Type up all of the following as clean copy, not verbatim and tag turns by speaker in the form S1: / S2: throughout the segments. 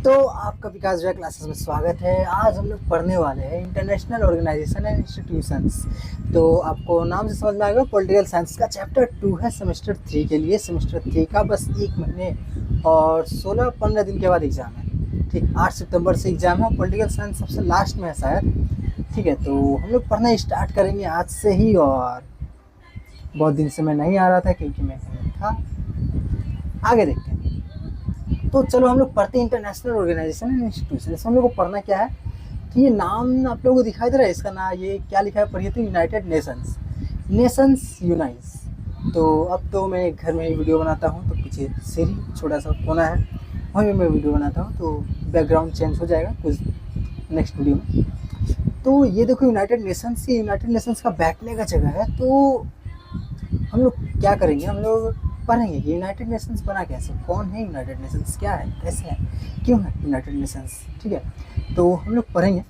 S1: तो आपका विकास जय क्लासेस में स्वागत है। आज हम लोग पढ़ने वाले हैं इंटरनेशनल ऑर्गेनाइजेशन एंड इंस्टीट्यूशंस। तो आपको नाम से समझ में आएगा, पॉलिटिकल साइंस का चैप्टर 2 है सेमेस्टर 3 के लिए। सेमेस्टर 3 का बस 1 महीने और 16-15 दिन के बाद एग्ज़ाम है। ठीक, 8 सितंबर से एग्ज़ाम है। पॉलिटिकल साइंस सबसे लास्ट में है शायद। ठीक है, तो हम लोग पढ़ना स्टार्ट करेंगे आज से ही। और बहुत दिन से मैं नहीं आ रहा था क्योंकि मैं कहीं था। आगे देखते हैं। तो चलो हम लोग पढ़ते हैं इंटरनेशनल ऑर्गेनाइजेशन एंड इंस्टीट्यूशन। इसमें हम लोग को पढ़ना क्या है कि ये नाम आप लोगों को दिखाई दे रहा है, इसका नाम ये क्या लिखा है पढ़िए तो, यूनाइटेड नेशंस, नेशंस यूनाइट्स। तो अब तो मैं घर में ही वीडियो बनाता हूँ, तो पीछे सीरी छोटा सा कोना है, वहीं पर मैं वीडियो बनाता हूँ, तो बैकग्राउंड चेंज हो जाएगा कुछ नेक्स्ट वीडियो में। तो ये देखो यूनाइटेड नेशंस, ये यूनाइटेड नेशंस का बैठने का जगह है। तो हम लोग क्या करेंगे, हम लोग पढ़ेंगे कि यूनाइटेड नेशंस बना कैसे, कौन है यूनाइटेड नेशंस, क्या है, कैसे है, क्यों है यूनाइटेड नेशंस। ठीक है, तो हम लोग पढ़ेंगे।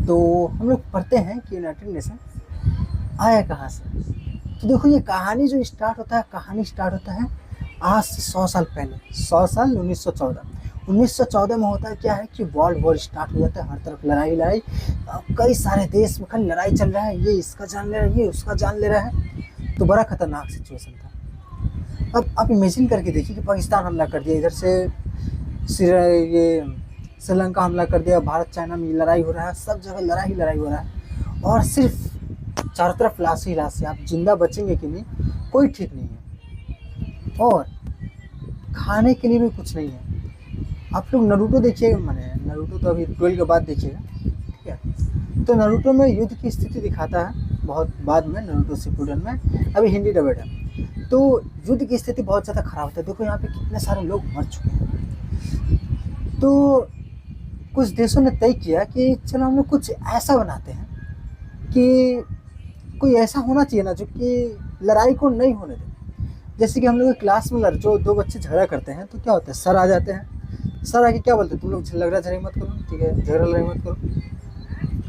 S1: तो हम लोग पढ़ते हैं कि यूनाइटेड नेशंस आया कहाँ से। तो देखो ये कहानी जो स्टार्ट होता है, कहानी स्टार्ट होता है आज से 100 साल पहले। 100 साल 1914 में होता है क्या है कि वर्ल्ड वॉर स्टार्ट हो जाता है। हर तरफ लड़ाई, कई सारे देश में खाली लड़ाई चल रहा है, ये इसका जान ले रहा है, ये उसका जान ले रहा है। तो बड़ा खतरनाक सिचुएशन था। अब आप इमेजिन करके देखिए कि पाकिस्तान हमला कर दिया, इधर से ये श्रीलंका हमला कर दिया, भारत चाइना में लड़ाई हो रहा है, सब जगह लड़ाई हो रहा है। और सिर्फ चारों तरफ लाश ही लाश है। आप जिंदा बचेंगे कि नहीं कोई ठीक नहीं है, और खाने के लिए भी कुछ नहीं है। आप लोग नरूटो देखिएगा, मैंने नरूटो तो अभी 12 के बाद देखिएगा। ठीक है, तो नरूटो में युद्ध की स्थिति दिखाता है बहुत बाद में, नरूटो शिपुडेन में, अभी हिंदी डबेड है। तो युद्ध की स्थिति बहुत ज़्यादा ख़राब होता है। देखो यहाँ पे कितने सारे लोग मर चुके हैं। तो कुछ देशों ने तय किया कि चलो हम लोग कुछ ऐसा बनाते हैं कि कोई ऐसा होना चाहिए ना जो कि लड़ाई को नहीं होने दे। जैसे कि हम लोग क्लास में जो दो बच्चे झगड़ा करते हैं तो क्या होता है, सर आ जाते हैं, सर आके क्या बोलते हैं, तुम लोग झगड़ा झगड़ी मत करो, ठीक है, झगड़ा लड़ाई मत करो,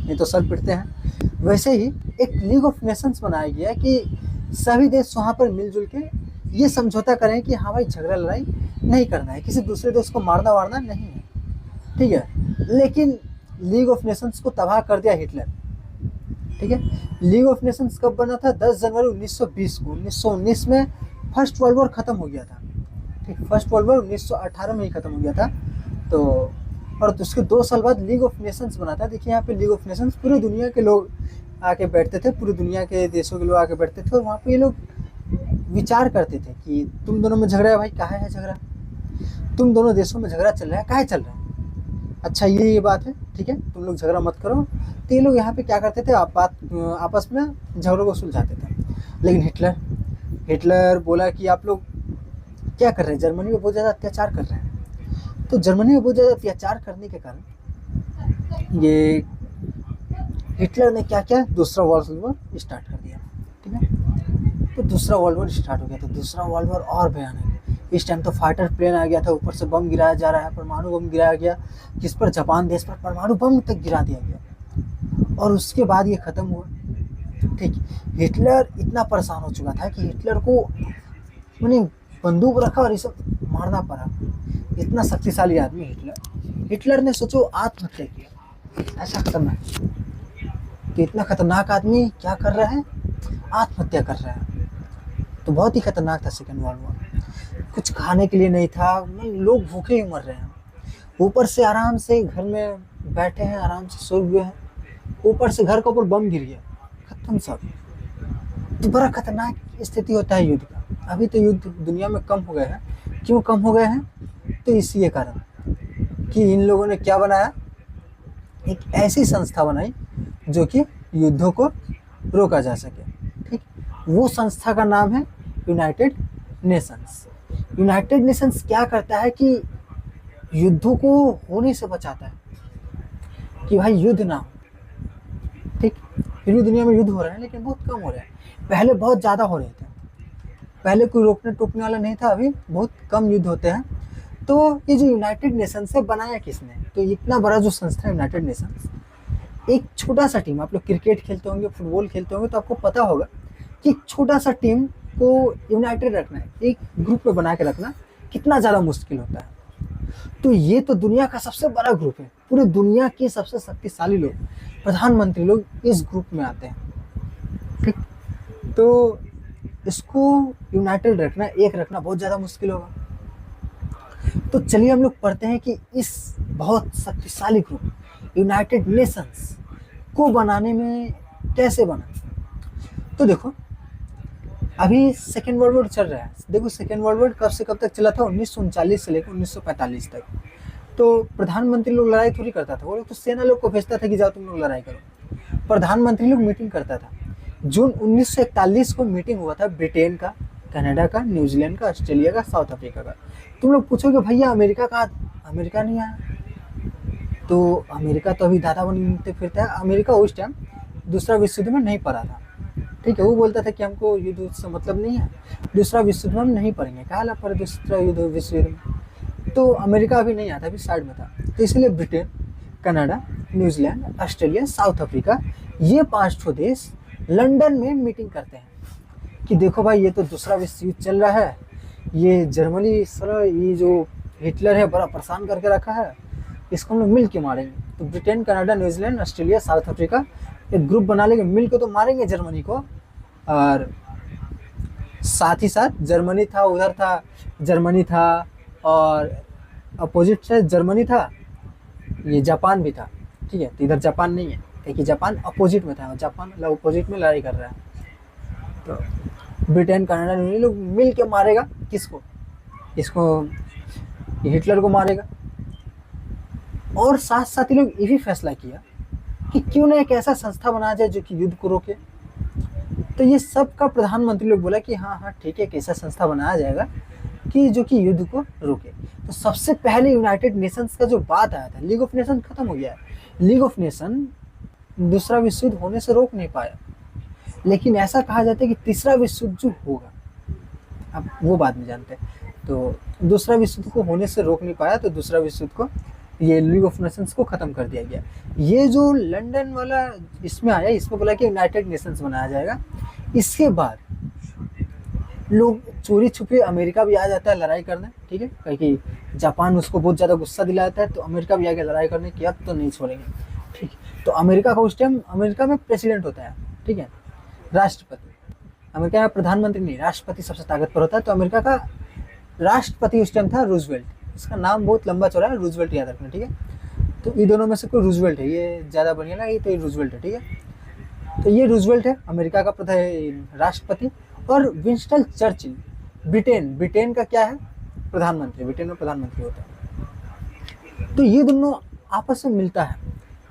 S1: नहीं तो सर पिटते हैं। वैसे ही एक लीग ऑफ नेशंस बनाया गया कि सभी देश वहाँ पर मिलजुल के ये समझौता करें कि हाँ भाई झगड़ा लड़ाई नहीं करना है, किसी दूसरे देश को मारना वारना नहीं है। ठीक है, लेकिन लीग ऑफ नेशंस को तबाह कर दिया हिटलर। ठीक है, लीग ऑफ नेशंस कब बना था, 10 जनवरी 1920 को। 1919 में फर्स्ट वर्ल्ड वॉर ख़त्म हो गया था। ठीक, फर्स्ट वर्ल्ड वॉर 1918 में ही ख़त्म हो गया था। तो और उसके 2 साल बाद लीग ऑफ नेशंस बना था। देखिए यहाँ पे लीग ऑफ नेशंस, पूरी दुनिया के लोग आके बैठते थे, पूरी दुनिया के देशों के लोग आके बैठते थे, और वहाँ पे ये लोग विचार करते थे कि तुम दोनों में झगड़ा है भाई, कहाँ है झगड़ा, तुम दोनों देशों में झगड़ा चल रहा है, काहे चल रहा है, अच्छा ये बात है, ठीक है, तुम लोग झगड़ा मत करो। तो ये लोग यहाँ पे क्या करते थे, आपस में झगड़ों को सुलझाते थे। लेकिन हिटलर बोला कि आप लोग क्या कर रहे हैं, जर्मनी में बहुत ज़्यादा अत्याचार कर रहे हैं। तो जर्मनी में बहुत ज़्यादा अत्याचार करने के कारण ये हिटलर ने क्या किया, दूसरा वर्ल्ड वॉर स्टार्ट कर दिया। ठीक है, तो दूसरा वर्ल्ड वॉर स्टार्ट हो गया। तो दूसरा वर्ल्ड वॉर और भयानक। इस टाइम तो फाइटर प्लेन आ गया था, ऊपर से बम गिराया जा रहा है, परमाणु बम गिराया गया, किस पर, जापान देश पर परमाणु बम तक गिरा दिया गया। और उसके बाद ये ख़त्म हुआ। ठीक, हिटलर इतना परेशान हो चुका था कि हिटलर को मैंने बंदूक रखा और ये सब मारना पड़ा। इतना शक्तिशाली आदमी हिटलर ने सोचो आत्महत्या किया। ऐसा खतरनाक, तो इतना खतरनाक आदमी क्या कर रहा है, आत्महत्या कर रहा है। तो बहुत ही खतरनाक था सेकेंड वर्ल्ड वॉर। कुछ खाने के लिए नहीं था, लोग भूखे ही मर रहे हैं। ऊपर से आराम से घर में बैठे हैं, आराम से सो हुए हैं, ऊपर से घर के ऊपर बम गिर गया, खत्म सब। तो बड़ा खतरनाक स्थिति होता है युद्ध का। अभी तो युद्ध दुनिया में कम हो गए हैं। क्यों कम हो गए हैं, तो इसी कारण कि इन लोगों ने क्या बनाया, एक ऐसी संस्था बनाई जो कि युद्धों को रोका जा सके। ठीक, वो संस्था का नाम है यूनाइटेड नेशंस। यूनाइटेड नेशंस क्या करता है कि युद्धों को होने से बचाता है, कि भाई युद्ध ना हो। ठीक, फिर भी दुनिया में युद्ध हो रहे हैं लेकिन बहुत कम हो रहे हैं। पहले बहुत ज़्यादा हो रहे थे, पहले कोई रोकने टोकने वाला नहीं था, अभी बहुत कम युद्ध होते हैं। तो ये जो यूनाइटेड नेशंस है बनाया किसने, तो इतना बड़ा जो संस्था है यूनाइटेड नेशंस, एक छोटा सा टीम, आप लोग क्रिकेट खेलते होंगे, फुटबॉल खेलते होंगे, तो आपको पता होगा कि छोटा सा टीम को यूनाइटेड रखना है, एक ग्रुप में बना के रखना कितना ज़्यादा मुश्किल होता है। तो ये तो दुनिया का सबसे बड़ा ग्रुप है, पूरी दुनिया के सबसे शक्तिशाली लोग, प्रधानमंत्री लोग इस ग्रुप में आते हैं। ठीक, तो इसको यूनाइटेड रखना, एक रखना बहुत ज़्यादा मुश्किल होगा। तो चलिए हम लोग पढ़ते हैं कि इस बहुत शक्तिशाली ग्रुप यूनाइटेड नेशंस को बनाने में कैसे बना। तो देखो अभी सेकेंड वर्ल्ड वॉर चल रहा है। देखो सेकेंड वर्ल्ड वॉर कब से कब तक चला था, 1939 से लेकर 1945 तक। तो प्रधानमंत्री लोग लड़ाई थोड़ी करता था, वो लोग तो सेना लोग को भेजता था कि जाओ तुम लोग लड़ाई करो। प्रधानमंत्री लोग मीटिंग करता था। जून 1941 को मीटिंग हुआ था ब्रिटेन का, कनाडा का, न्यूजीलैंड का, ऑस्ट्रेलिया का, साउथ अफ्रीका का। तुम लोग पूछोगे भैया अमेरिका का, अमेरिका नहीं आया। तो अमेरिका तो अभी दादा बनते फिरता है। अमेरिका उस टाइम दूसरा विश्व युद्ध में नहीं पड़ा था। ठीक है, वो बोलता था कि हमको युद्ध से मतलब नहीं है, दूसरा विश्व युद्ध में हम नहीं पढ़ेंगे, कहा पर दूसरा युद्ध विश्व युद्ध में। तो अमेरिका अभी नहीं आता, अभी साइड में था। तो इसलिए Britain, Canada, New Zealand, Australia, south Africa, ये 5 ठो देश लंदन में मीटिंग करते हैं कि देखो भाई ये तो दूसरा विश्व युद्ध चल रहा है, ये जर्मनी सर ये जो हिटलर है बड़ा परेशान करके रखा है, इसको हम लोग मिल के मारेंगे। तो Britain, Canada, New Zealand, Australia, south Africa एक ग्रुप बना लेंगे, मिल के तो मारेंगे जर्मनी को। और साथ ही साथ जर्मनी था, उधर था जर्मनी था, और अपोजिट से जर्मनी था, ये जापान भी था। ठीक है, तो इधर जापान नहीं है क्योंकि जापान अपोजिट में था, जापान मतलब अपोजिट में लड़ाई कर रहा है। तो ब्रिटेन, कनाडा, न्यूजीलैंड लोग मिल के मारेगा किसको, इसको, हिटलर को मारेगा। और साथ साथ ही लोग ये भी फैसला किया कि क्यों ना एक ऐसा संस्था बनाया जाए जो कि युद्ध को रोके। तो ये सब का प्रधानमंत्री लोग बोला कि हाँ हाँ ठीक है, एक ऐसा संस्था बनाया जाएगा कि जो कि युद्ध को रोके। तो सबसे पहले यूनाइटेड नेशंस का जो बात आया था, लीग ऑफ नेशन खत्म हो गया है। लीग ऑफ नेशन दूसरा विश्व युद्ध होने से रोक नहीं पाया, लेकिन ऐसा कहा जाता है कि तीसरा विश्व युद्ध जो होगा, अब वो बाद में जानते हैं। तो दूसरा विश्व युद्ध को होने से रोक नहीं पाया, तो दूसरा विश्व युद्ध को ये लीग ऑफ नेशंस को ख़त्म कर दिया गया। ये जो लंदन वाला इसमें आया, इसमें बोला कि यूनाइटेड नेशंस बनाया जाएगा। इसके बाद लोग चोरी छुपे, अमेरिका भी आ जाता है लड़ाई करने। ठीक है, क्योंकि जापान उसको बहुत ज़्यादा गुस्सा दिलाता है, तो अमेरिका भी आ गया लड़ाई करने की, अब तो नहीं छोड़ेंगे। ठीक, तो अमेरिका का उस टाइम, अमेरिका में प्रेसिडेंट होता है, ठीक है, राष्ट्रपति। अमेरिका में प्रधानमंत्री नहीं, राष्ट्रपति सबसे ताकतवर होता है। तो अमेरिका का राष्ट्रपति उस टाइम था रूजवेल्ट। इसका नाम बहुत लंबा चौड़ा है, रूजवेल्ट याद रखना। ठीक है, तो ये दोनों में से कोई रूजवेल्ट है, ये ज़्यादा बढ़िया ना, ये तो ये रूजवेल्ट है। ठीक है, तो ये रूजवेल्ट है अमेरिका का राष्ट्रपति। और विंस्टन चर्चिल ब्रिटेन का क्या है, प्रधानमंत्री। ब्रिटेन में प्रधानमंत्री होता है। तो ये दोनों आपस में मिलता है,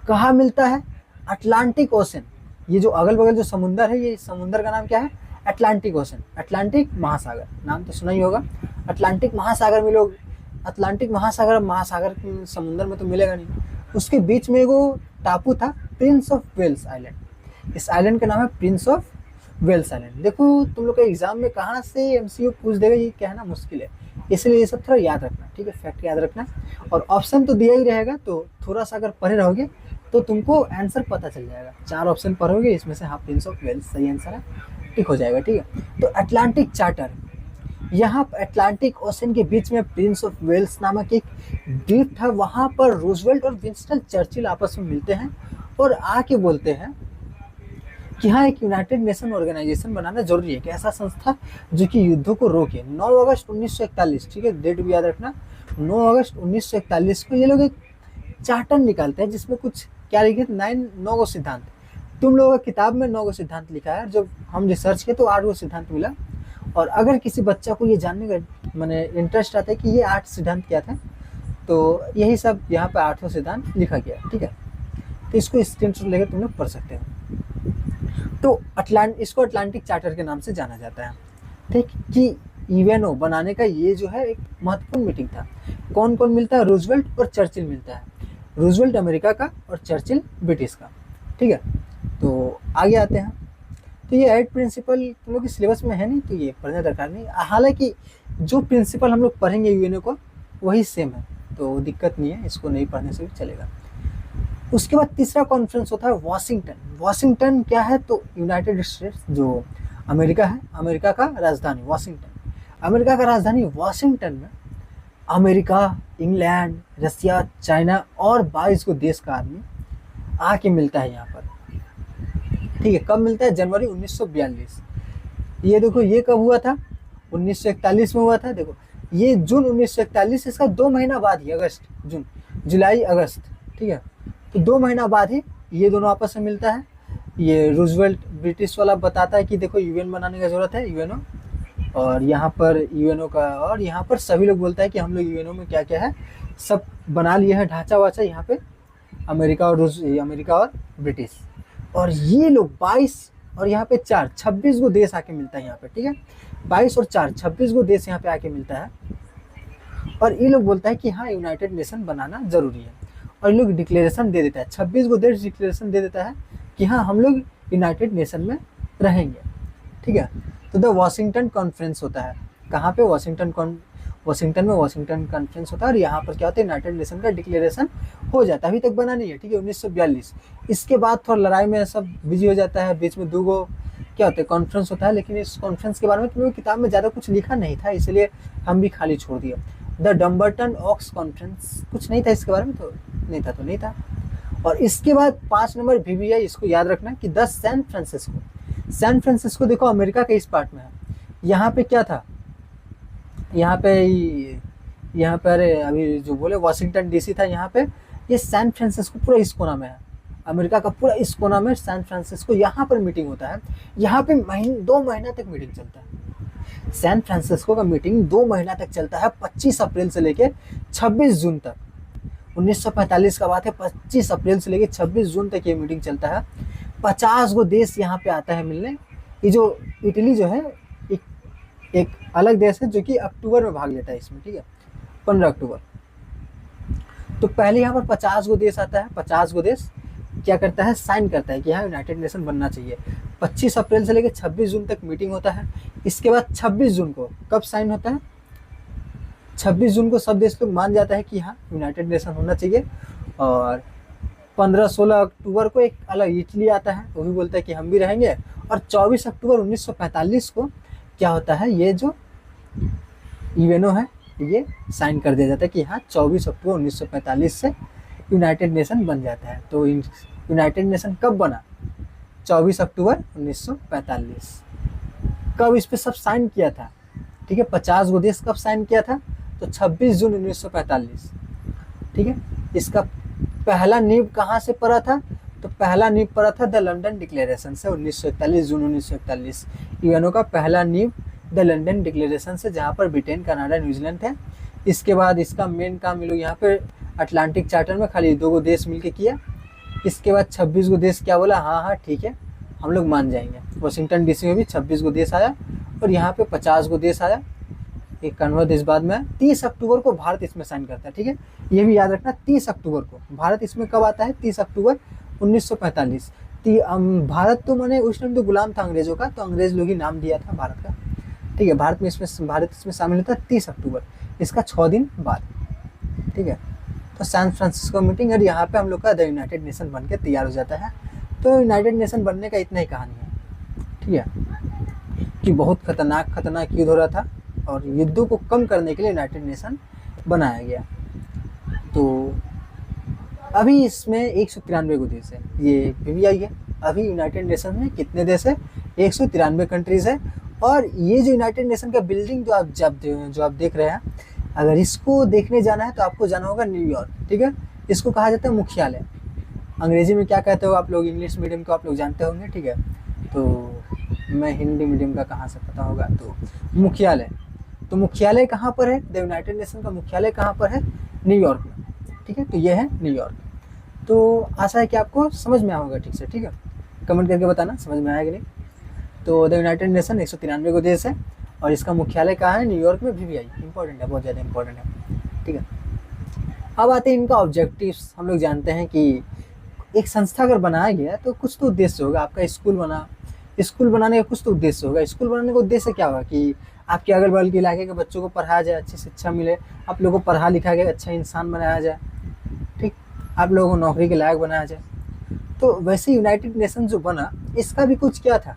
S1: कहाँ मिलता है, अटलांटिक ओशन। ये जो अगल बगल जो समुंदर है, ये समुंदर का नाम क्या है, अटलांटिक ओशन, अटलांटिक महासागर, नाम तो सुना ही होगा। अटलांटिक महासागर में लोग, अटलांटिक महासागर समुंदर में तो मिलेगा नहीं, उसके बीच में वो टापू था, प्रिंस ऑफ वेल्स आइलैंड। इस आइलैंड का नाम है प्रिंस ऑफ वेल्स आइलैंड। देखो तुम लोग के एग्जाम में कहाँ से एमसीक्यू पूछ देगा, ये कहना मुश्किल है, इसलिए ये सब थोड़ा याद रखना। ठीक है, फैक्ट याद रखना, और ऑप्शन तो दिया ही रहेगा, तो थोड़ा सा अगर पढ़े रहोगे तो तुमको आंसर पता चल जाएगा। 4 ऑप्शन पढ़ोगे, इसमें से हाँ प्रिंस ऑफ वेल्स सही आंसर है, ठीक हो जाएगा। ठीक है, तो अटलांटिक चार्टर, यहाँ अटलांटिक ओशन के बीच में प्रिंस ऑफ वेल्स नामक एक द्वीप था। वहाँ पर रूजवेल्ट और विंस्टन चर्चिल आपस में मिलते हैं और आके बोलते हैं कि हाँ एक यूनाइटेड नेशन ऑर्गेनाइजेशन बनाना जरूरी है, कि ऐसा संस्था जो कि युद्धों को रोके। 9 अगस्त 1941, ठीक है, डेट भी याद रखना, 9 अगस्त 1941 को ये लोग एक चार्टर निकालते हैं जिसमें कुछ क्या लिखे, 9 गो सिद्धांत। तुम लोगों का किताब में 9 गो सिद्धांत लिखा है, जब हम रिसर्च किए तो 8 गो सिद्धांत मिला। और अगर किसी बच्चा को ये जानने का मैंने इंटरेस्ट आता है कि ये 8 सिद्धांत क्या था, तो यही सब यहाँ पे 8 सिद्धांत लिखा गया। ठीक है, तो इसको स्क्रीनशॉट लेकर तुम लोग पढ़ सकते हो। तो इसको अटलांटिक चार्टर के नाम से जाना जाता है। ठीक, कि यूएनओ बनाने का ये जो है एक महत्वपूर्ण मीटिंग था। कौन कौन मिलता है, रूजवेल्ट और चर्चिल मिलता है। रूजवेल्ट अमेरिका का और चर्चिल ब्रिटिश का। ठीक है, तो आगे आते हैं। तो ये 8 प्रिंसिपल तुम लोग के सिलेबस में है नहीं, तो ये पढ़ने दरकार नहीं। हालांकि जो प्रिंसिपल हम लोग पढ़ेंगे यूएनओ को वही सेम है, तो दिक्कत नहीं है, इसको नहीं पढ़ने से भी चलेगा। उसके बाद तीसरा कॉन्फ्रेंस होता है वाशिंगटन। वाशिंगटन क्या है, तो यूनाइटेड स्टेट्स जो अमेरिका है, अमेरिका का राजधानी वाशिंगटन। अमेरिका का राजधानी वाशिंगटन में अमेरिका, इंग्लैंड, रसिया, चाइना और 22 को देश का आदमी आके मिलता है यहाँ पर। ठीक है, कब मिलता है? जनवरी 1942। ये देखो, ये कब हुआ था? 1941 में हुआ था। देखो, ये जून 1941, इसका 2 महीना बाद ही, अगस्त, जून, जुलाई, अगस्त, ठीक है, तो 2 महीना बाद ही ये दोनों आपस में मिलता है। ये रूजवेल्ट ब्रिटिश वाला बताता है कि देखो यूएन बनाने का जरूरत है, यूएनओ, और यहाँ पर यूएनओ का, और यहाँ पर सभी लोग बोलता है कि हम लोग यूएनओ में क्या क्या है सब बना लिए हैं, ढांचा वाचा यहाँ पे, अमेरिका और ब्रिटिश। और ये लोग 22 और यहाँ पे 4, 26 गो देश आके मिलता है यहाँ पे। ठीक है, 22 और 4, 26 गो देश यहाँ पे आके मिलता है। और ये लोग बोलता है कि हाँ, यूनाइटेड नेशन बनाना जरूरी है। और ये लोग डिक्लेरेशन दे देता है, 26 गो देश डिक्लेरेशन दे देता है कि हाँ, हम लोग यूनाइटेड नेशन में रहेंगे। ठीक है, तो द वाशिंगटन कॉन्फ्रेंस होता है। कहाँ पे? वाशिंगटन में वाशिंगटन कॉन्फ्रेंस होता है। और यहाँ पर क्या होता है? यूनाइटेड नेशन का डिक्लेरेशन हो जाता है। अभी तक बना नहीं है। ठीक है, 1942। इसके बाद थोड़ा लड़ाई में सब बिजी हो जाता है। बीच में 2 गो क्या होता है, कॉन्फ्रेंस होता है। लेकिन इस कॉन्फ्रेंस के बारे में क्योंकि किताब में ज़्यादा कुछ लिखा नहीं था, इसलिए हम भी खाली छोड़ दिया। द डम्बरटन ऑक्स कॉन्फ्रेंस, कुछ नहीं था इसके बारे में, तो नहीं था। और इसके बाद 5 नंबर VBI, इसको याद रखना कि द सैन फ्रांसिस्को देखो अमेरिका के इस पार्ट में है। यहाँ पे क्या था? यहाँ पर अभी जो बोले वाशिंगटन DC था, यहाँ पे ये सैन फ्रांसिस्को पूरा इस कोना में है। अमेरिका का पूरा इस कोना में सैन फ्रांसिस्को, यहाँ पर मीटिंग होता है। यहाँ पे 2 महीना तक मीटिंग चलता है। सैन फ्रांसिस्को का मीटिंग 2 महीना तक चलता है, 25 अप्रैल से लेके 26 जून तक। 1945 का बात है, 25 अप्रैल से लेके 26 जून तक ये मीटिंग चलता है। 50 गो देश यहाँ पे आता है मिलने। ये जो इटली जो है एक अलग देश है जो कि अक्टूबर में भाग लेता है इसमें। ठीक है, 15 अक्टूबर। तो पहले यहाँ पर 50 गो देश आता है। 50 गो देश क्या करता है? साइन करता है कि हाँ, यूनाइटेड नेशन बनना चाहिए। 25 अप्रैल से लेकर 26 जून तक मीटिंग होता है। इसके बाद 26 जून को कब साइन होता है? 26 जून को सब देश लोग मान जाता है कि हाँ, यूनाइटेड नेशन होना चाहिए। और 15-16 अक्टूबर को एक अलग इटली आता है, वो भी बोलता है कि हम भी रहेंगे। और 24 अक्टूबर 1945 को क्या होता है? ये जो यूएनओ है ये साइन कर दिया जाता है कि हाँ, 24 अक्टूबर 1945 से यूनाइटेड नेशन बन जाता है। तो यूनाइटेड नेशन कब बना? 24 अक्टूबर 1945। कब इस पे सब साइन किया था? ठीक है, 50 गो देश कब साइन किया था? तो 26 जून 1945। ठीक है, इसका पहला नींव कहाँ से पड़ा था? तो पहला नींव पड़ा था द लंदन डिक्लेरेशन से, 1941, जून 1941। यूएनओ का पहला नींव द लंदन डिक्लेरेशन से, जहाँ पर ब्रिटेन, कनाडा, न्यूजीलैंड थे। इसके बाद इसका मेन काम ये लोग यहाँ पे अटलांटिक चार्टर में खाली 2 गो देश मिलके किया। इसके बाद 26 गो देश क्या बोला? हाँ ठीक है, हम लोग मान जाएंगे। वाशिंगटन DC में भी 26 गो देश आया और यहाँ पे 50 गो देश आया। एक कन्वा देश बाद में 30 अक्टूबर को भारत इसमें साइन करता है। ठीक है, ये भी याद रखना, 30 अक्टूबर को भारत इसमें कब आता है? 30 अक्टूबर 1945। भारत तो मैंने उस टाइम तो गुलाम था अंग्रेजों का, तो अंग्रेज लोग ही नाम दिया था भारत का। ठीक है, भारत इसमें शामिल होता है 30 अक्टूबर, इसका 6 दिन बाद। ठीक है, तो सैन फ्रांसिस्को मीटिंग, और यहाँ पे हम लोग का द यूनाइटेड नेशन बन के तैयार हो जाता है। तो यूनाइटेड नेशन बनने का इतना ही कहानी है। ठीक है, कि बहुत खतरनाक युद्ध हो रहा था और युद्धों को कम करने के लिए यूनाइटेड नेशन बनाया गया। तो अभी इसमें 193 को देश है, ये VBI है। अभी यूनाइटेड नेशन में कितने देश है? 193 कंट्रीज है। और ये जो यूनाइटेड नेशन का बिल्डिंग जो आप देख रहे हैं, अगर इसको देखने जाना है तो आपको जाना होगा न्यूयॉर्क। ठीक है, इसको कहा जाता है मुख्यालय। अंग्रेजी में क्या कहते हो आप लोग? इंग्लिश मीडियम को आप लोग जानते होंगे। ठीक है, तो मैं हिंदी मीडियम का कहाँ से पता होगा? तो मुख्यालय, तो मुख्यालय कहाँ पर है? द यूनाइटेड नेशन का मुख्यालय कहाँ पर है? न्यूयॉर्क में। ठीक है, तो ये है न्यूयॉर्क। तो आशा है कि आपको समझ में आया होगा ठीक से। ठीक है, कमेंट करके बताना समझ में आया कि नहीं। तो द यूनाइटेड नेशन 193 को देश है और इसका मुख्यालय कहाँ है? न्यूयॉर्क में। VBI इंपॉर्टेंट है, बहुत ज़्यादा इंपॉर्टेंट है। ठीक है, अब आते हैं इनका ऑब्जेक्टिव्स। हम लोग जानते हैं कि एक संस्था अगर बनाया गया तो कुछ तो उद्देश्य होगा। आपका स्कूल बनाने का कुछ तो उद्देश्य होगा। स्कूल बनाने का उद्देश्य क्या होगा? कि आपके अगल बगल के इलाके के बच्चों को पढ़ाया जाए, अच्छी शिक्षा मिले, आप लोगों को पढ़ा लिखा के अच्छा इंसान बनाया जाए। ठीक, आप लोगों को नौकरी के लायक बनाया जाए। तो वैसे यूनाइटेड नेशन जो बना, इसका भी कुछ क्या था?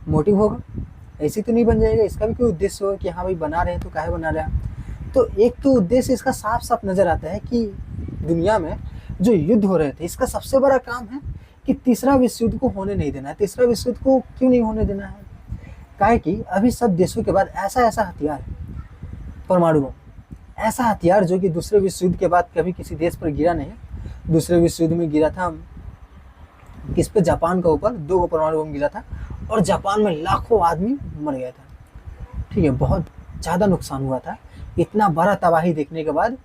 S1: मोटिव होगा। ऐसे तो नहीं बन जाएगा, इसका भी कोई उद्देश्य होगा कि हाँ भाई बना रहे हैं तो काहे बना रहे हैं। तो एक तो उद्देश्य इसका साफ साफ नजर आता है कि दुनिया में जो युद्ध हो रहे थे, इसका सबसे बड़ा काम है कि तीसरा विश्व युद्ध को होने नहीं देना है। तीसरा विश्व युद्ध को क्यों नहीं होने देना है? काहे कि अभी सब देशों के बाद ऐसा ऐसा हथियार है, परमाणु बम, ऐसा हथियार जो कि दूसरे विश्व युद्ध के बाद कभी किसी देश पर गिरा नहीं। दूसरे विश्व युद्ध में गिरा था किस पे? जापान के ऊपर 2 परमाणु बम गिरा था और जापान में लाखों आदमी मर गया था। ठीक है, बहुत ज़्यादा नुकसान हुआ था। इतना बड़ा तबाही देखने के बाद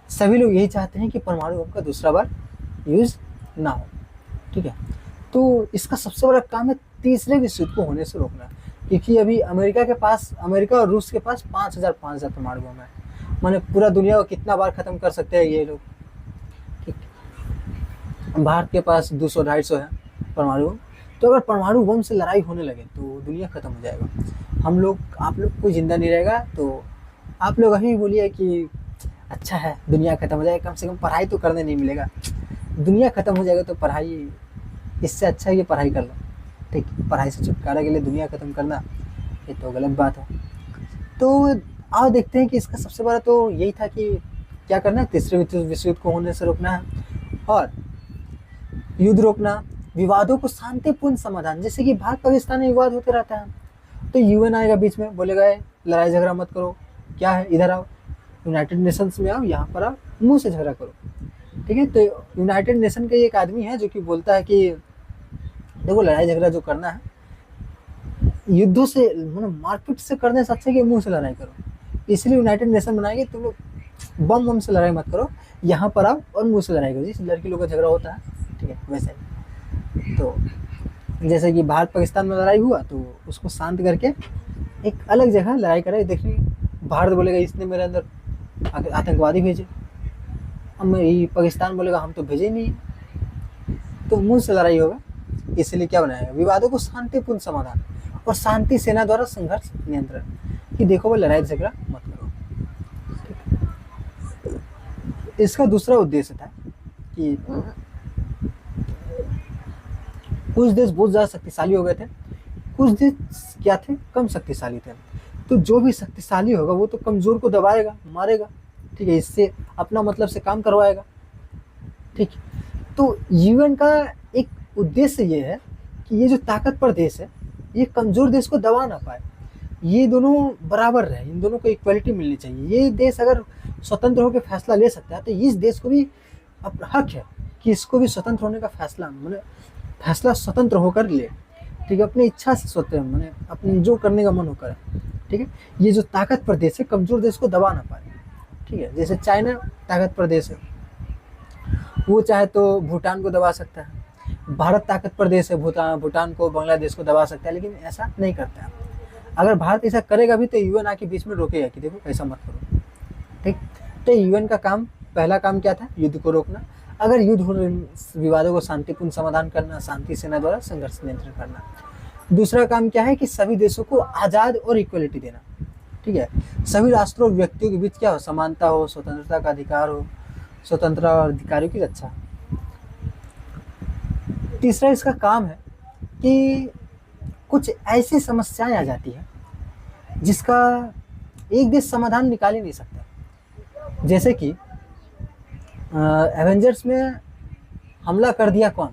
S1: सभी लोग यही चाहते हैं कि परमाणु बम का दूसरा बार यूज ना हो। ठीक है, तो इसका सबसे बड़ा काम है तीसरे विश्व युद्ध को होने से रोकना, क्योंकि अभी अमेरिका और रूस के पास 5,000 परमाणु बम है। माने पूरा दुनिया को कितना बार खत्म कर सकते हैं ये लोग। ठीक, भारत के पास 200-250 है परमाणु बम। तो अगर परमाणु बम से लड़ाई होने लगे तो दुनिया खत्म हो जाएगा, हम लोग आप लोग कोई जिंदा नहीं रहेगा। तो आप लोग अभी बोलिए कि अच्छा है दुनिया खत्म हो जाएगा, कम से कम पढ़ाई तो करने नहीं मिलेगा। दुनिया खत्म हो जाएगा तो पढ़ाई, इससे अच्छा है कि पढ़ाई कर लो। ठीक, पढ़ाई से छुटकारा के लिए दुनिया खत्म करना ये तो गलत बात है। तो आओ देखते हैं कि इसका सबसे बड़ा तो यही था कि क्या करना है, तीसरे विश्व युद्ध को होने से रोकना है और युद्ध रोकना, विवादों को शांतिपूर्ण समाधान। जैसे कि भारत पाकिस्तान में विवाद होते रहता है, तो यूएन आएगा बीच में, बोलेगा लड़ाई झगड़ा मत करो, क्या है इधर आओ, यूनाइटेड नेशंस में आओ, यहाँ पर आओ, मुंह से झगड़ा करो। ठीक है, तो यूनाइटेड नेशन का एक आदमी है जो कि बोलता है कि देखो लड़ाई झगड़ा जो करना है युद्धों से, मतलब मारपीट से करने से अच्छा है कि मुंह से लड़ाई करो। इसलिए यूनाइटेड नेशन बनाएंगे, तुम लोग बम से लड़ाई मत करो, यहाँ पर आओ और मुंह से लड़ाई करो। जिस लड़की लोग का झगड़ा होता है, ठीक है, वैसे ही। तो जैसे कि भारत पाकिस्तान में लड़ाई हुआ तो उसको शांत करके एक अलग जगह लड़ाई करे। देखिए भारत बोलेगा इसने मेरे अंदर आतंकवादी भेजे, अब पाकिस्तान बोलेगा हम तो भेजे नहीं, तो मुंह से लड़ाई होगा। इसलिए क्या बनाया, विवादों को शांतिपूर्ण समाधान और शांति सेना द्वारा संघर्ष नियंत्रण, कि देखो वो लड़ाई झगड़ा मत करो। इसका दूसरा उद्देश्य था कि कुछ देश बहुत ज्यादा शक्तिशाली हो गए थे, कुछ देश क्या थे, कम शक्तिशाली थे। तो जो भी शक्तिशाली होगा वो तो कमजोर को दबाएगा, मारेगा। ठीक है, इससे अपना मतलब से काम करवाएगा। ठीक, तो यूएन का एक उद्देश्य ये है कि ये जो ताकतवर देश है ये कमजोर देश को दबा ना पाए, ये दोनों बराबर रहे, इन दोनों को इक्वलिटी मिलनी चाहिए। ये देश अगर स्वतंत्र होकर फैसला ले सकता है तो इस देश को भी अब हक है कि इसको भी स्वतंत्र होने का फैसला, मतलब फैसला स्वतंत्र होकर ले। ठीक है, अपनी इच्छा से स्वतंत्र, मैंने अपने जो करने का मन होकर। ठीक है, ये जो ताकतवर देश है कमजोर देश को दबा ना पाए। ठीक है, जैसे चाइना ताकतवर देश है, वो चाहे तो भूटान को दबा सकता है। भारत ताकतवर देश है, भूटान को, बांग्लादेश को दबा सकता है, लेकिन ऐसा नहीं करता है। अगर भारत ऐसा करेगा भी तो यूएन आके बीच में रोकेगा कि देखो ऐसा मत करो। ठीक, तो यूएन का काम, पहला काम क्या था, युद्ध को रोकना। अगर युद्ध हो, विवादों को शांतिपूर्ण समाधान करना, शांति सेना द्वारा संघर्ष नियंत्रण करना। दूसरा काम क्या है कि सभी देशों को आज़ाद और इक्वलिटी देना। ठीक है, सभी राष्ट्रों और व्यक्तियों के बीच क्या हो, समानता हो, स्वतंत्रता का अधिकार हो, स्वतंत्रता और अधिकारियों की रक्षा। तीसरा इसका काम है कि कुछ ऐसी समस्याएं आ जाती है जिसका एक देश समाधान निकाल ही नहीं सकता। जैसे कि एवेंजर्स में हमला कर दिया कौन,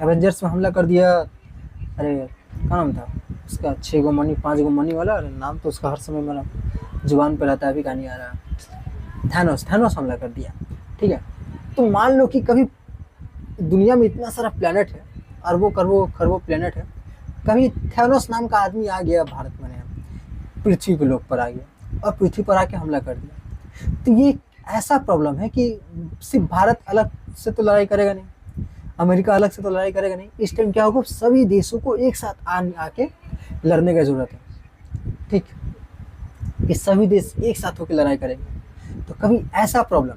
S1: एवेंजर्स में हमला कर दिया, अरे क्या नाम था उसका, 6 गो मनी 5 गो मनी वाला, अरे नाम तो उसका हर समय मेरा जुबान पर आता है, अभी कहाँ नहीं आ रहा, थैनोस हमला कर दिया। ठीक है, तो मान लो कि कभी दुनिया में इतना सारा प्लेनेट है, अरबों खरबों प्लेनेट है, कभी थैनोस नाम का आदमी आ गया भारत में, पृथ्वी के लोक पर आ गया और पृथ्वी पर आके हमला कर दिया। तो ये ऐसा प्रॉब्लम है कि सिर्फ भारत अलग से तो लड़ाई करेगा नहीं, अमेरिका अलग से तो लड़ाई करेगा नहीं। इस टाइम क्या होगा, सभी देशों को एक साथ आके लड़ने की जरूरत है। ठीक, कि सभी देश एक साथ होकर लड़ाई करेंगे। तो कभी ऐसा प्रॉब्लम,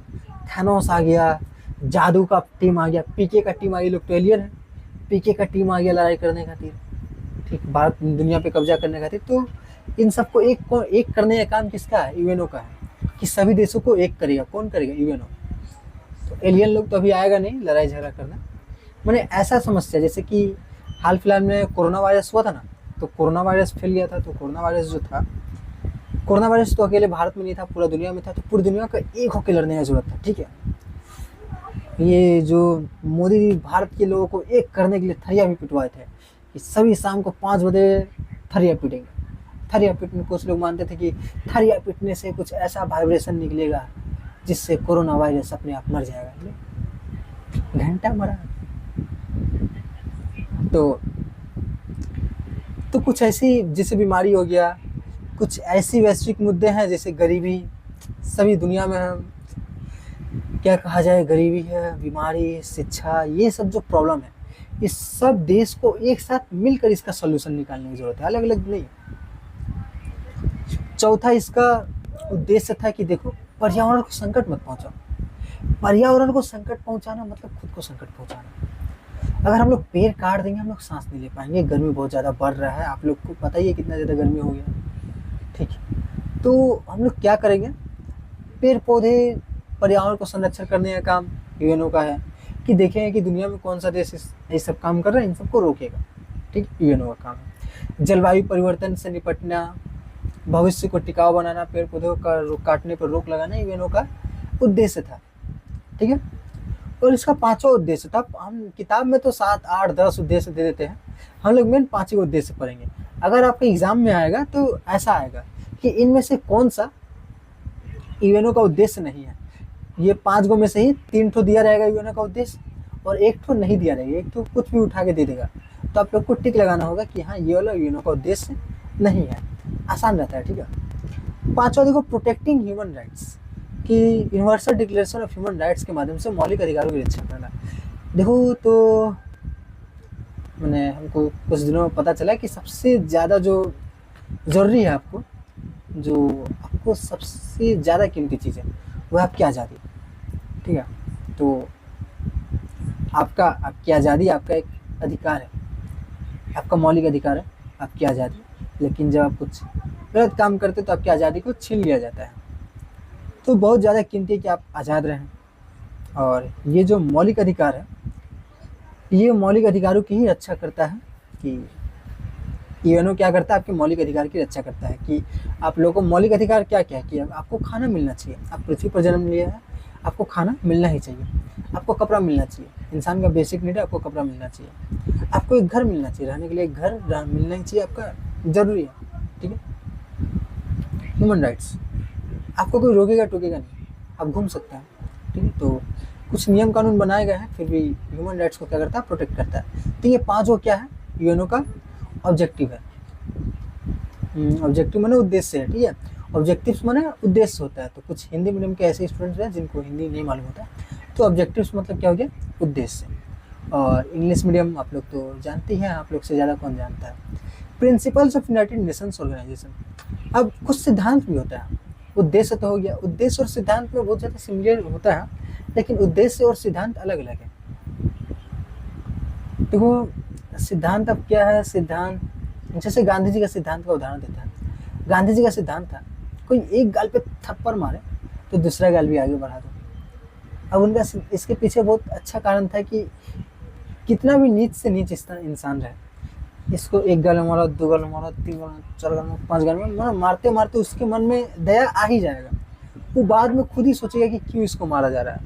S1: थैनोस आ गया, जादू का टीम आ गया, पीके का टीम आ गया, लोग तो एलियन है, पीके का टीम आ गया लड़ाई करने खातिर, ठीक, भारत दुनिया पे कब्जा करने खातिर। तो इन सबको एक करने का काम किसका है, यूएनओ का है, कि सभी देशों को एक करेगा। कौन करेगा, यूएनओ। तो एलियन लोग तो अभी आएगा नहीं लड़ाई झगड़ा करना। मैंने ऐसा समस्या, जैसे कि हाल फिलहाल में कोरोना वायरस हुआ था ना, तो कोरोना वायरस फैल गया था। तो कोरोना वायरस जो था, कोरोना वायरस तो अकेले भारत में नहीं था, पूरा दुनिया में था, तो पूरी दुनिया का एक होकर लड़ने की जरूरत था, ठीक है। ये जो मोदी जी भारत के लोगों को एक करने के लिए थरिया भी पिटवाए थे कि सभी शाम को 5 बजे थरिया पीटेंगे। थरिया पीटने, कुछ लोग मानते थे कि थरिया पीटने से कुछ ऐसा वाइब्रेशन निकलेगा जिससे कोरोना वायरस अपने आप मर जाएगा। घंटा मरा। तो कुछ ऐसी जैसे बीमारी हो गया, कुछ ऐसी वैश्विक मुद्दे हैं जैसे गरीबी, सभी दुनिया में क्या कहा जाए, गरीबी है, बीमारी, शिक्षा, ये सब जो प्रॉब्लम है, इस सब देश को एक साथ मिलकर इसका सॉल्यूशन निकालने की जरूरत है, अलग अलग नहीं। चौथा इसका उद्देश्य था कि देखो, पर्यावरण को संकट मत पहुंचाओ। पर्यावरण को संकट पहुंचाना मतलब खुद को संकट पहुंचाना। अगर हम लोग पेड़ काट देंगे, हम लोग सांस नहीं ले पाएंगे। गर्मी बहुत ज़्यादा बढ़ रहा है, आप लोग को पता ही है कितना ज़्यादा गर्मी हो गया, ठीक है। तो हम लोग क्या करेंगे, पेड़ पौधे, पर्यावरण को संरक्षण करने का काम यूएनओ का है कि देखेंगे कि दुनिया में कौन सा देश ये सब काम कर रहा है, इन सबको रोकेगा, ठीक। यूएनओ का काम है जलवायु परिवर्तन से निपटना, भविष्य को टिकाऊ बनाना, पेड़ पौधों का काटने पर रोक लगाना यूएनओ का उद्देश्य था, ठीक है। और इसका 5वां उद्देश्य था, हम किताब में तो 7, 8, 10 उद्देश्य दे देते हैं, हम लोग मेन 5 ही उद्देश्य पढ़ेंगे। अगर आपके एग्जाम में आएगा तो ऐसा आएगा कि इनमें से कौन सा यूएनओ का उद्देश्य नहीं है। ये 5 गो में से ही 3 ठो दिया रहेगा यूएनओ का उद्देश्य और 1 ठो नहीं दिया रहेगा, 1 ठो कुछ भी उठा के दे देगा। तो आप लोग को टिक लगाना होगा कि हाँ, ये वाला यूएनओ का उद्देश्य नहीं है, आसान रहता है, ठीक है। 5वां देखो, प्रोटेक्टिंग ह्यूमन राइट्स, कि universal declaration of human rights के माध्यम से मौलिक अधिकारों की रक्षा करना। देखो, तो मैंने हमको कुछ दिनों में पता चला कि सबसे ज़्यादा जो ज़रूरी है आपको, जो आपको सबसे ज़्यादा कीमती चीज़ है, वह आपकी आज़ादी, ठीक है। तो आपकी आज़ादी आपका एक अधिकार है, आपका मौलिक अधिकार है आपकी आज़ादी। लेकिन जब आप कुछ गलत काम करते तो आपकी आज़ादी को छीन लिया जाता है। तो बहुत ज़्यादा कीमती है कि आप आज़ाद रहें। और ये जो मौलिक अधिकार है, ये मौलिक अधिकारों की ही रक्षा करता है कि यूएनओ क्या करता है, आपके मौलिक अधिकार की रक्षा करता है कि आप लोगों को मौलिक अधिकार क्या क्या है कि आपको खाना मिलना चाहिए। आप पृथ्वी पर जन्म लिया है, आपको खाना मिलना ही चाहिए, आपको कपड़ा मिलना चाहिए, इंसान का बेसिक नीड है, आपको कपड़ा मिलना चाहिए, आपको एक घर मिलना चाहिए, रहने के लिए एक घर मिलना ही चाहिए, आपका ज़रूरी है, ठीक है। ह्यूमन राइट्स, आपको कोई रोकेगा टोकेगा नहीं, आप घूम सकते हैं, ठीक है। तो कुछ नियम कानून बनाए गए हैं, फिर भी ह्यूमन राइट्स को क्या करता है, प्रोटेक्ट करता है। तो ये 5 वो क्या है, यूएनओ का ऑब्जेक्टिव है। ऑब्जेक्टिव माने उद्देश्य है, ठीक है। ऑब्जेक्टिव्स माने उद्देश्य होता है। तो कुछ हिंदी मीडियम के ऐसे स्टूडेंट्स हैं जिनको हिंदी नहीं मालूम होता, तो ऑब्जेक्टिव्स मतलब क्या हो गया, उद्देश्य। और इंग्लिश मीडियम आप लोग तो जानते हैं, आप लोग से ज़्यादा कौन जानता है। Principles of United Nations organisation, अब कुछ सिद्धांत भी होता है। उद्देश्य तो हो गया, उद्देश्य और सिद्धांत में बहुत ज़्यादा सिमिलर होता है, लेकिन उद्देश्य और सिद्धांत अलग अलग है। देखो सिद्धांत अब क्या है, सिद्धांत जैसे गांधी जी का सिद्धांत का उदाहरण देता है। गांधी जी का सिद्धांत था, कोई एक गाल पे थप्पड़ मारे तो दूसरा गाल भी आगे बढ़ा दो। अब उनका इसके पीछे बहुत अच्छा कारण था कि कितना भी नीच से नीच इंसान रहे, इसको एक गाल में मारो, 2 गाल में मारो, 3 गाल में, 4 गाल में, 5 गाल में, मारते मारते उसके मन में दया आ ही जाएगा। वो बाद में खुद ही सोचेगा कि क्यों इसको मारा जा रहा है,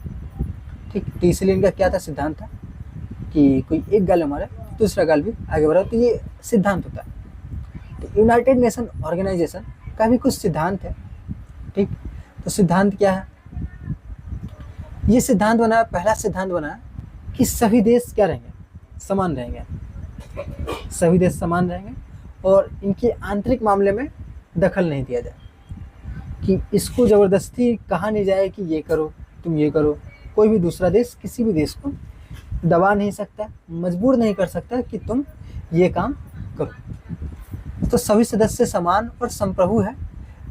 S1: ठीक। तो इसलिए इनका क्या था, सिद्धांत था कि कोई एक गाल मारे दूसरा गाल भी आगे बढ़ा। तो ये सिद्धांत होता है। तो यूनाइटेड नेशन ऑर्गेनाइजेशन का भी कुछ सिद्धांत है, ठीक। तो सिद्धांत क्या है, ये सिद्धांत बनाया, पहला सिद्धांत बनाया कि सभी देश क्या रहेंगे, समान रहेंगे, सभी देश समान रहेंगे और इनके आंतरिक मामले में दखल नहीं दिया जाए, कि इसको ज़बरदस्ती कहा नहीं जाए कि ये करो, तुम ये करो। कोई भी दूसरा देश किसी भी देश को दबा नहीं सकता, मजबूर नहीं कर सकता कि तुम ये काम करो। तो सभी सदस्य समान और संप्रभु है,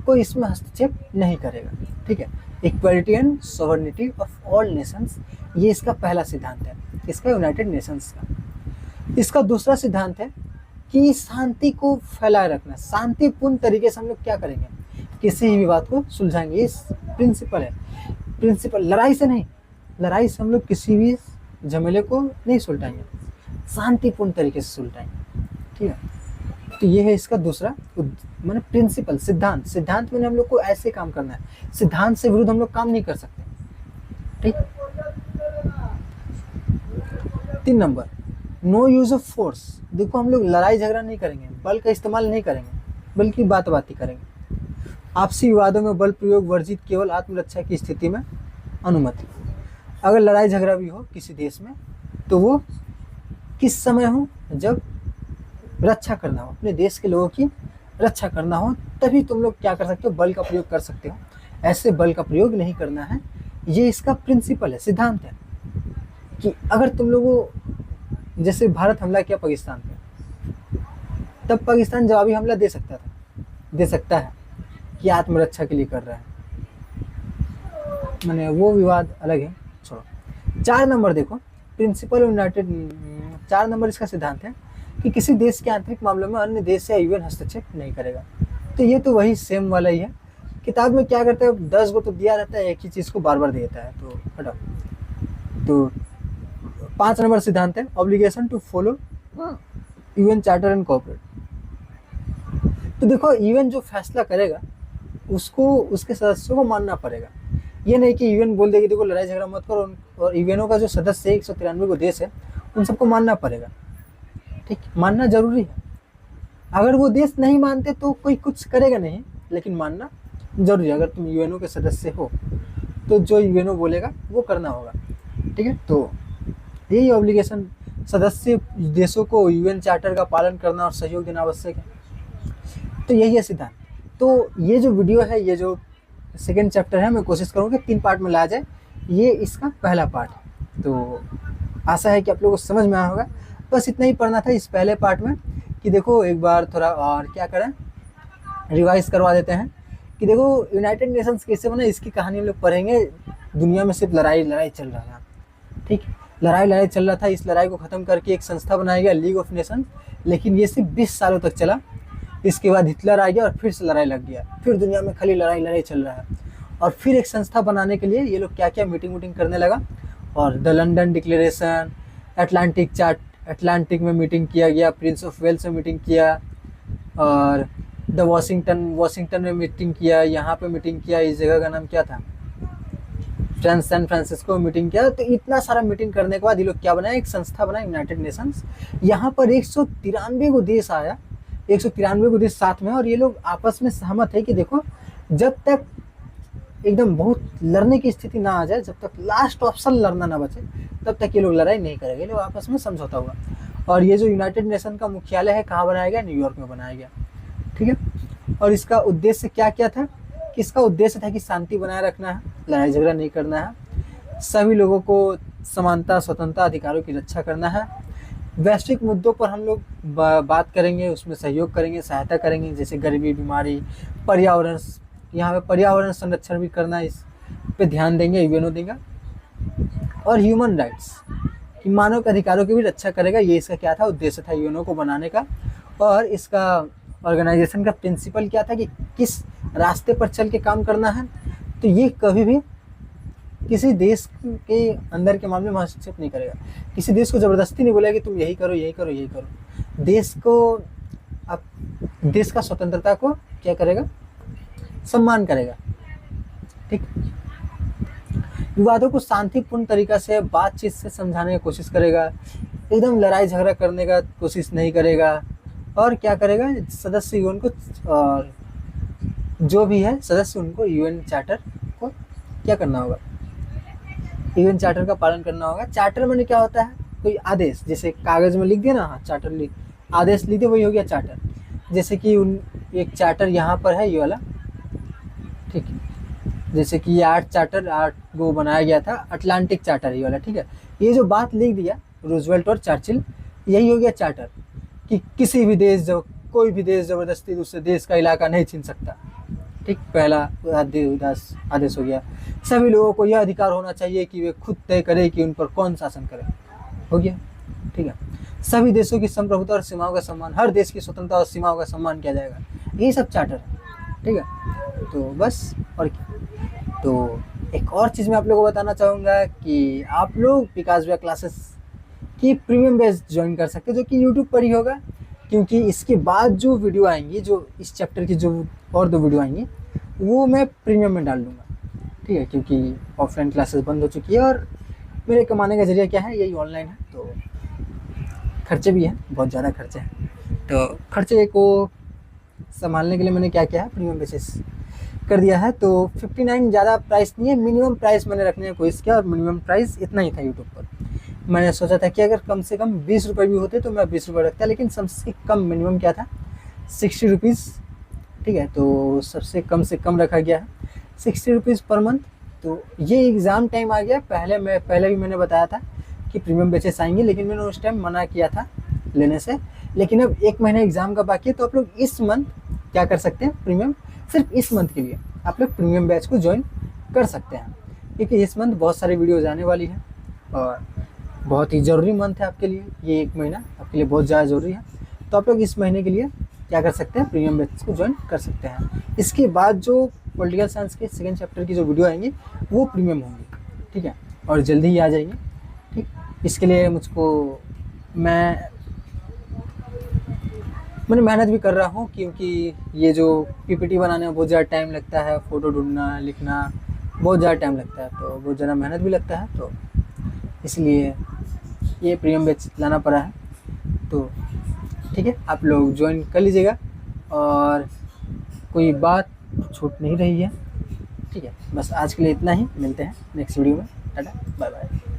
S1: कोई इसमें हस्तक्षेप नहीं करेगा, ठीक है। Equality and sovereignty of all Nations, ये इसका पहला सिद्धांत है, इसका यूनाइटेड नेशंस का। इसका दूसरा सिद्धांत है कि शांति को फैलाए रखना, शांतिपूर्ण तरीके से हम लोग क्या करेंगे, किसी भी विवाद को सुलझाएंगे। ये प्रिंसिपल है, प्रिंसिपल लड़ाई से नहीं, लड़ाई से हम लोग किसी भी झमेले को नहीं सुलझाएंगे, शांतिपूर्ण तरीके से सुलझाएंगे, ठीक है। तो ये है इसका दूसरा मैंने प्रिंसिपल, सिद्धांत। सिद्धांत में हम लोग को ऐसे काम करना है, सिद्धांत से विरुद्ध हम लोग काम नहीं कर सकते। ठीक। 3 number, no use of force. देखो हम लोग लड़ाई झगड़ा नहीं करेंगे, बल का इस्तेमाल नहीं करेंगे, बल्कि बात करेंगे। आपसी विवादों में बल प्रयोग वर्जित, केवल आत्मरक्षा की स्थिति में अनुमति। अगर लड़ाई झगड़ा भी हो किसी देश में तो वो किस समय हो, जब रक्षा करना हो, अपने देश के लोगों की रक्षा करना हो, तभी तुम लोग क्या कर सकते हो, बल का प्रयोग कर सकते हो। ऐसे बल का प्रयोग नहीं करना है। ये इसका प्रिंसिपल है, सिद्धांत है कि अगर तुम लोगों, जैसे भारत हमला किया पाकिस्तान पे, तब पाकिस्तान जवाबी हमला दे सकता है कि आत्मरक्षा के लिए कर रहा है, मैंने वो विवाद अलग है, छोड़ो। 4 नंबर देखो, प्रिंसिपल यूनाइटेड। 4 नंबर इसका सिद्धांत है कि किसी देश के आंतरिक मामलों में अन्य देश या यूएन हस्तक्षेप नहीं करेगा। तो ये तो वही सेम वाला ही है। किताब में क्या करता है, 10 को तो दिया रहता है, एक ही चीज़ को बार बार देता है, तो हटाओ। तो 5 नंबर सिद्धांत है obligation to follow UN charter and cooperate. तो देखो यूएन जो फैसला करेगा उसको उसके सदस्यों को मानना पड़ेगा। ये नहीं कि यूएन बोल देगी देखो लड़ाई झगड़ा मत करो, और यूएनओ का जो सदस्य है 193 को देश है, उन सबको मानना पड़ेगा। ठीक, मानना जरूरी है। अगर वो देश नहीं मानते तो कोई कुछ करेगा नहीं, लेकिन मानना जरूरी है। अगर तुम यूएनओ के सदस्य हो तो जो यूएनओ बोलेगा वो करना होगा। ठीक है, तो यही ऑब्लिगेशन, सदस्य देशों को यूएन चार्टर का पालन करना और सहयोग देना आवश्यक है। तो यही है सिद्धांत। तो ये जो वीडियो है, ये जो सेकेंड चैप्टर है, मैं कोशिश करूँगा 3 पार्ट में लाया जाए। ये इसका पहला पार्ट है। तो आशा है कि आप लोगों को समझ में आया होगा। बस इतना ही पढ़ना था इस पहले पार्ट में कि देखो एक बार थोड़ा और क्या करें, रिवाइज करवा देते हैं कि देखो यूनाइटेड नेशंस कैसे बना, इसकी कहानी हम लोग पढ़ेंगे। दुनिया में सिर्फ लड़ाई चल रहा था। ठीक, लड़ाई चल रहा था। इस लड़ाई को ख़त्म करके एक संस्था बनाया गया, लीग ऑफ नेशंस, लेकिन ये सिर्फ 20 सालों तक चला। इसके बाद हिटलर आ गया और फिर से लड़ाई लग गया। फिर दुनिया में खाली लड़ाई चल रहा है। और फिर एक संस्था बनाने के लिए ये लोग क्या क्या मीटिंग करने लगा, और the London declaration, Atlantic chart, Atlantic में मीटिंग किया गया, प्रिंस ऑफ वेल्स में मीटिंग किया, और द वाशिंगटन में मीटिंग किया, यहाँ पे मीटिंग किया, इस जगह का नाम क्या था, सैन फ्रांसिस्को में मीटिंग किया। तो इतना सारा मीटिंग करने के बाद ये लोग क्या बनाया, एक संस्था बनाया यूनाइटेड नेशंस। यहाँ पर 193 को देश आया, 193 को देश साथ में, और ये लोग आपस में सहमत है कि देखो जब तक एकदम बहुत लड़ने की स्थिति ना आ जाए, जब तक लास्ट ऑप्शन लड़ना ना बचे, तब तक ये लोग लड़ाई नहीं करेंगे। ये लोग आपस में समझौता होगा। और ये जो यूनाइटेड नेशन का मुख्यालय है कहाँ बनाया गया, न्यूयॉर्क में बनाया गया। ठीक है, और इसका उद्देश्य क्या क्या था, कि इसका उद्देश्य था कि शांति बनाए रखना है, लड़ाई झगड़ा नहीं करना है, सभी लोगों को समानता, स्वतंत्रता, अधिकारों की रक्षा करना है। वैश्विक मुद्दों पर हम लोग बात करेंगे, उसमें सहयोग करेंगे, सहायता करेंगे, जैसे गरीबी, बीमारी, पर्यावरण, यहाँ पे पर्यावरण संरक्षण भी करना, इस पे ध्यान देंगे, यूएनओ देगा। और ह्यूमन राइट्स, कि मानव के अधिकारों की भी रक्षा करेगा। ये इसका क्या था, उद्देश्य था यूएनओ को बनाने का। और इसका ऑर्गेनाइजेशन का प्रिंसिपल क्या था कि किस रास्ते पर चल के काम करना है। तो ये कभी भी किसी देश के अंदर के मामले में हस्तक्षेप नहीं करेगा, किसी देश को ज़बरदस्ती नहीं बोलेगा कि तुम यही करो, यही करो, यही करो। देश को, अब देश का स्वतंत्रता को क्या करेगा, सम्मान करेगा। ठीक, विवादों को शांतिपूर्ण तरीका से बातचीत से समझाने की कोशिश करेगा, एकदम लड़ाई झगड़ा करने का कोशिश नहीं करेगा। और क्या करेगा, सदस्य यूएन को, और जो भी है सदस्य, उनको यूएन चार्टर को क्या करना होगा, यूएन चार्टर का पालन करना होगा। चार्टर में क्या होता है, कोई आदेश, जैसे कागज़ में लिख दिया ना, हाँ चार्टर आदेश लिख दिया, वही हो गया चार्टर। जैसे कि एक चार्टर यहाँ पर है, ये वाला। ठीक है, जैसे कि ये 8 चार्टर, 8 वो बनाया गया था, अटलांटिक चार्टर ये वाला। ठीक है, ये जो बात लिख दिया रूजवेल्ट और चर्चिल, यही हो गया चार्टर, कि किसी भी देश, जो कोई भी देश ज़बरदस्ती दूसरे देश का इलाका नहीं छीन सकता। ठीक, पहला आदेश हो गया। सभी लोगों को यह अधिकार होना चाहिए कि वे खुद तय करें कि उन पर कौन शासन करे, हो गया। ठीक है, सभी देशों की संप्रभुता और सीमाओं का सम्मान, हर देश की स्वतंत्रता और सीमाओं का सम्मान किया जाएगा। यही सब चार्टर है। ठीक है, तो बस। और तो एक और चीज़ मैं आप लोगों को बताना चाहूँगा कि आप लोग विकास भैया क्लासेस की प्रीमियम बैच ज्वाइन कर सकते हैं, जो कि यूट्यूब पर ही होगा। क्योंकि इसके बाद जो वीडियो आएंगी, जो इस चैप्टर की जो और 2 वीडियो आएंगी, वो मैं प्रीमियम में डाल दूँगा, ठीक है। क्योंकि ऑफलाइन क्लासेस बंद हो चुकी है और मेरे कमाने का ज़रिया क्या है, यही ऑनलाइन है। तो खर्चे भी हैं, बहुत ज़्यादा खर्चे हैं। तो खर्चे को संभालने के लिए मैंने क्या किया है, प्रीमियम बेसिस कर दिया है। तो 59 ज़्यादा प्राइस नहीं है, मिनिमम प्राइस मैंने रखने की कोशिश किया और मिनिमम प्राइस इतना ही था यूट्यूब पर। मैंने सोचा था कि अगर कम से कम 20 रुपये भी होते तो मैं 20 रुपये रखता, लेकिन सबसे कम मिनिमम क्या था, 60 रुपीज़, ठीक है। तो सबसे कम से कम रखा गया है 60 रुपीज़ पर मंथ। तो ये एग्ज़ाम टाइम आ गया, पहले भी मैंने बताया था कि प्रीमियम बेचेस आएंगे, लेकिन मैंने उस टाइम मना किया था लेने से। लेकिन अब 1 महीना एग्ज़ाम का बाकी है, तो आप लोग इस मंथ क्या कर सकते हैं, प्रीमियम सिर्फ इस मंथ के लिए आप लोग प्रीमियम बैच को ज्वाइन कर सकते हैं, क्योंकि इस मंथ बहुत सारी वीडियोज़ आने वाली हैं और बहुत ही ज़रूरी मंथ है आपके लिए। ये 1 महीना आपके लिए बहुत ज़्यादा ज़रूरी है। तो आप लोग इस महीने के लिए क्या कर सकते हैं, प्रीमियम बैच को ज्वाइन कर सकते हैं। इसके बाद जो पॉलिटिकल साइंस के 2nd चैप्टर की जो वीडियो आएंगी वो प्रीमियम होंगी, ठीक है, और जल्दी ही आ जाएंगी, ठीक। इसके लिए मैंने मेहनत भी कर रहा हूँ, क्योंकि ये जो पीपीटी बनाने में बहुत ज़्यादा टाइम लगता है, फ़ोटो ढूंढना, लिखना बहुत ज़्यादा टाइम लगता है, तो बहुत ज़्यादा मेहनत भी लगता है। तो इसलिए ये प्रीमियम बैच लाना पड़ा है। तो ठीक है, आप लोग ज्वाइन कर लीजिएगा और कोई बात छूट नहीं रही है, ठीक है। बस आज के लिए इतना ही, मिलते हैं नेक्स्ट वीडियो में। Tata bye bye.